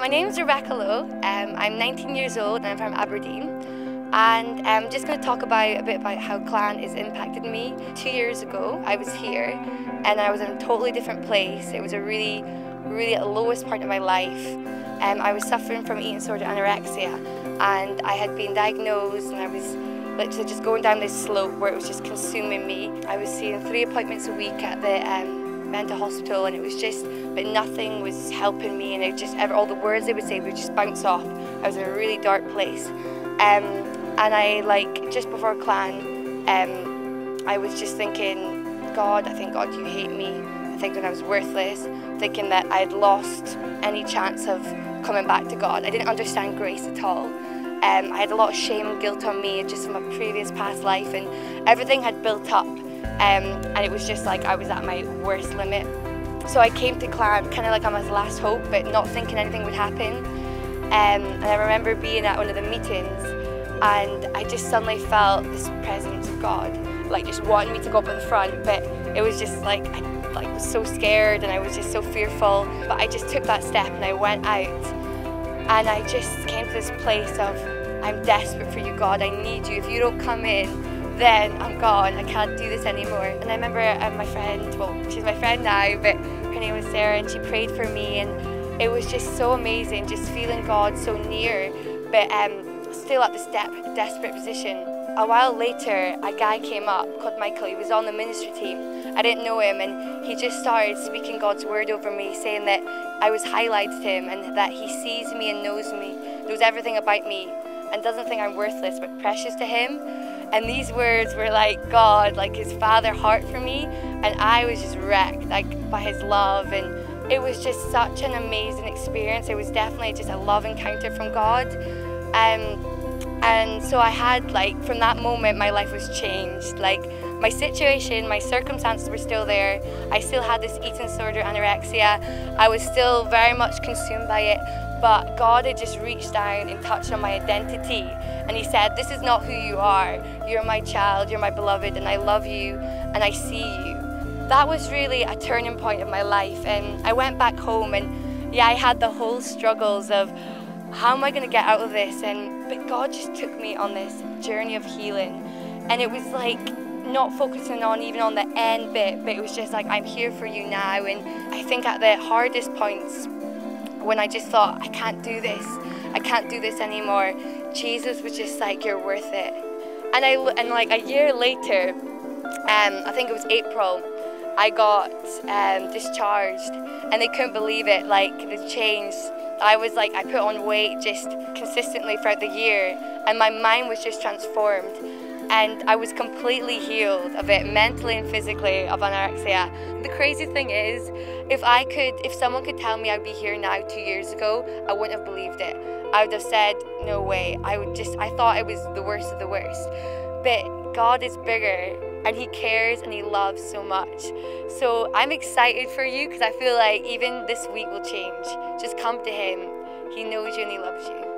My name's Becca Lowe. I'm 19 years old and I'm from Aberdeen. And I'm just going to talk a bit about how clan has impacted me. 2 years ago, I was here and I was in a totally different place. It was a really at the lowest point of my life. I was suffering from eating disorder anorexia, and I had been diagnosed, and I was literally just going down this slope where it was just consuming me. I was seeing 3 appointments a week at the mental hospital, and it was just, but nothing was helping me, and it just, all the words they would say would just bounce off. I was in a really dark place. And I, just before clan, I was just thinking, God, I think, God, you hate me. I think that I was worthless, thinking that I had lost any chance of coming back to God. I didn't understand grace at all. I had a lot of shame and guilt on me just from my previous past life, and everything had built up. And it was just like I was at my worst limit. So I came to clan kind of like on my last hope, but not thinking anything would happen. And I remember being at one of the meetings, and I just suddenly felt this presence of God, like just wanting me to go up in the front, but it was just like, I was so scared and I was just so fearful. But I just took that step and I went out, and I just came to this place of, I'm desperate for you, God, I need you. If you don't come in, then I'm gone, I can't do this anymore. And I remember my friend, well, she's my friend now, but her name was Sarah, and she prayed for me, and it was just so amazing, just feeling God so near, but still at this desperate position. A while later, a guy came up called Michael. He was on the ministry team. I didn't know him, and he just started speaking God's word over me, saying that I was highlighted to him, and that he sees me and knows everything about me, and doesn't think I'm worthless but precious to him. And these words were like God, like his father heart for me, and I was just wrecked by his love, and it was just such an amazing experience. It was definitely just a love encounter from God. And so I had, from that moment, my life was changed. My situation, my circumstances were still there. I still had this eating disorder, anorexia. I was still very much consumed by it, but God had just reached down and touched on my identity. And he said, this is not who you are. You're my child, you're my beloved, and I love you, and I see you. That was really a turning point of my life. And I went back home, and yeah, I had the whole struggles of, how am I going to get out of this? But God just took me on this journey of healing. And it was not focusing even on the end bit, but it was just I'm here for you now. And I think at the hardest points, when I just thought, I can't do this anymore, Jesus was just you're worth it. And a year later, I think it was April, I got discharged, and they couldn't believe it, the change. I put on weight just consistently throughout the year, and my mind was just transformed. And I was completely healed of it, mentally and physically, of anorexia. The crazy thing is, if someone could tell me I'd be here now 2 years ago, I wouldn't have believed it. I would have said, no way. I thought it was the worst of the worst. But God is bigger, and he cares, and he loves so much. So I'm excited for you, because I feel even this week will change. Just come to him. He knows you and he loves you.